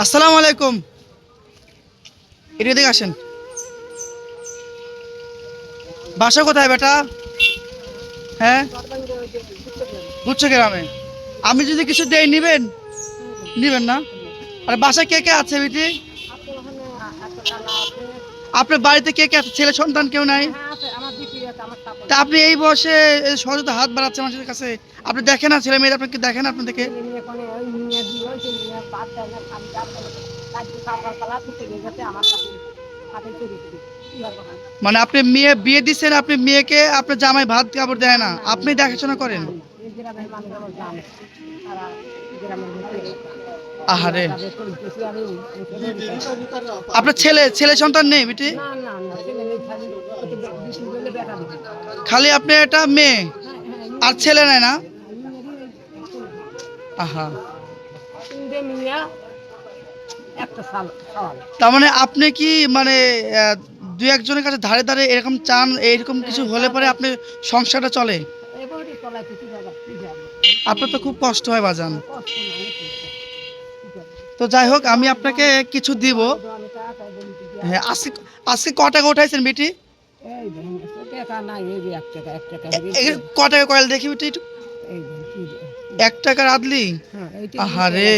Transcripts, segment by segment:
আসসালামু আলাইকুম। এদিকে আসেন। বাসা কোথায় বেটা? হ্যাঁ, গুচ্ছ গ্রামে। আমি যদি কিছু দেই নিবেন? নিবেন না? আর বাসায় কে কে আছে বেটি? আপনার বাড়িতে কে কে আছে? ছেলে সন্তান কেউ নাই? তা আপনি এই বয়সে সহজে হাত বাড়াচ্ছে মানুষের কাছে। আপনি দেখেন না ছেলে মেয়েদের, আপনাকে দেখেন আপনাদেরকে। মানে আপনি মেয়ে বিয়ে দিচ্ছেন, আপনি মেয়েকে আপনার জামাই ভাত কাপড় দেয় না, আপনি দেখাশোনা করেন? আহারে, আপনার ছেলে ছেলে সন্তান নেই বেটি? খালি আপনি একটা মেয়ে আর ছেলে নেয় না? আহা, তার মানে আপনি কি মানে দু একজনের কাছে ধারে ধারে এরকম চান, এরকম কিছু হলে পরে আপনি সংসারটা চলে? আপনার তো খুব কষ্ট হয় বাজান। তো যাই হোক, আমি আপনাকে কিছু দিব। হ্যাঁ, আজকে আজকে ক টাকা উঠাইছেন বেটি? ক টাকা কয়েল দেখি বেটি একটু। 1 টাকার আদলি? আহারে,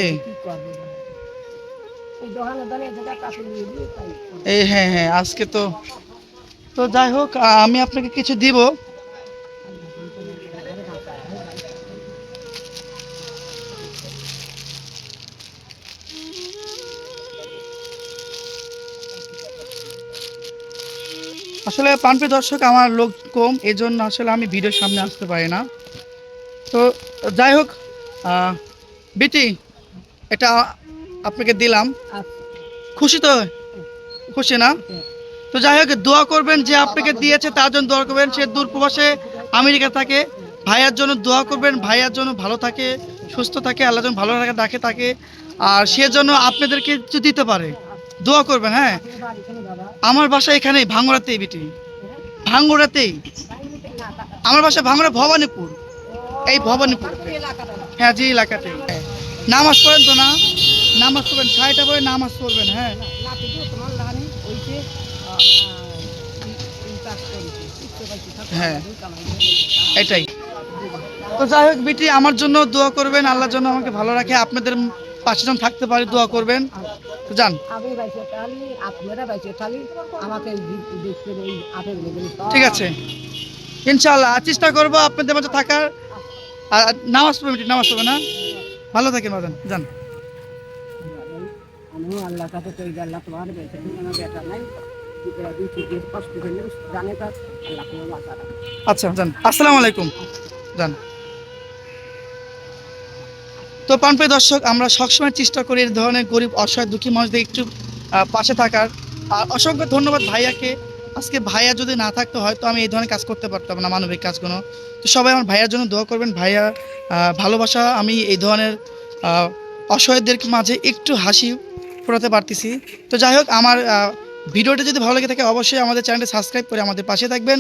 এই হ্যাঁ হ্যাঁ, আজকে তো তো যাই হোক, আমি আপনাকে কিছু দিব। আসলে প্রাণপ্রিয় দর্শক, আমার লোক কম, এজন্য আসলে আমি ভিডিওর সামনে আসতে পারি না। তো যাই হোক, বেটি এটা আপনাকে দিলাম। খুশি তো? খুশি না? তো যাই হোক, দোয়া করবেন, যে আপনাকে দিয়েছে তার জন্য দোয়া করবেন। সে দূর প্রবাসে আমেরিকা থাকে। ভাইয়ার জন্য দোয়া করবেন, ভাইয়ার জন্য ভালো থাকে, সুস্থ থাকে, আল্লাহ যেন ভালো রাখে তাকে। আর সে যেন আপনাদেরকে কিছু দিতে পারে, দোয়া করবেন। হ্যাঁ, আমার বাসা এখানেই ভাঙ্গুড়াতেই বেটি, ভাঙ্গুড়াতেই। আমার বাসা ভাঙ্গুড়া ভবানীপুর, এই ভবানীপুর। হ্যাঁ, জি এলাকাতে। হ্যাঁ, নামাজ পড়েন তো না? নামাজ পড়বেন, 6টা পরে নামাজ পড়বেন। হ্যাঁ, হ্যাঁ, এটাই। তো যাই হোক বেটি, আমার জন্য দোয়া করবেন, আল্লাহর জন্য আমাকে ভালো রাখে, আপনাদের পাশে যেন থাকতে পারি, দোয়া করবেন। তো যান, ঠিক আছে, ইনশাআল্লাহ চেষ্টা করবো আপনাদের মাঝে থাকার। আর নামাজ পড়বেন বেটি, নামাজ পড়বেন না? ভালো থাকেন বাজান, যান। আচ্ছা, যান, আসসালামু আলাইকুম, যান। তো প্রাণপ্রিয় দর্শক, আমরা সবসময় চেষ্টা করি এই ধরনের গরিব অসহায় দুঃখী মানুষদের একটু পাশে থাকার। আর অসংখ্য ধন্যবাদ ভাইয়াকে। আজকে ভাইয়া যদি না থাকতো হয়তো আমি এই ধরনের কাজ করতে পারতাম না, মানবিক কাজগুলো। তো সবাই আমার ভাইয়ার জন্য দোয়া করবেন। ভাইয়া ভালোবাসা আমি এই ধরনের অসহায়দের মাঝে একটু হাসি ফোটাতে পারতেছি। তো যাই হোক, আমার ভিডিওটা যদি ভালো লেগে থাকে অবশ্যই আমাদের চ্যানেলটি সাবস্ক্রাইব করে আমাদের পাশে থাকবেন।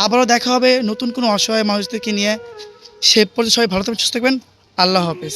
আবারও দেখা হবে নতুন কোনো অসহায় মানুষদেরকে নিয়ে। সে পর্যন্ত সবাই ভালো থাকবেন, সুস্থ থাকবেন। আল্লাহ হাফেজ।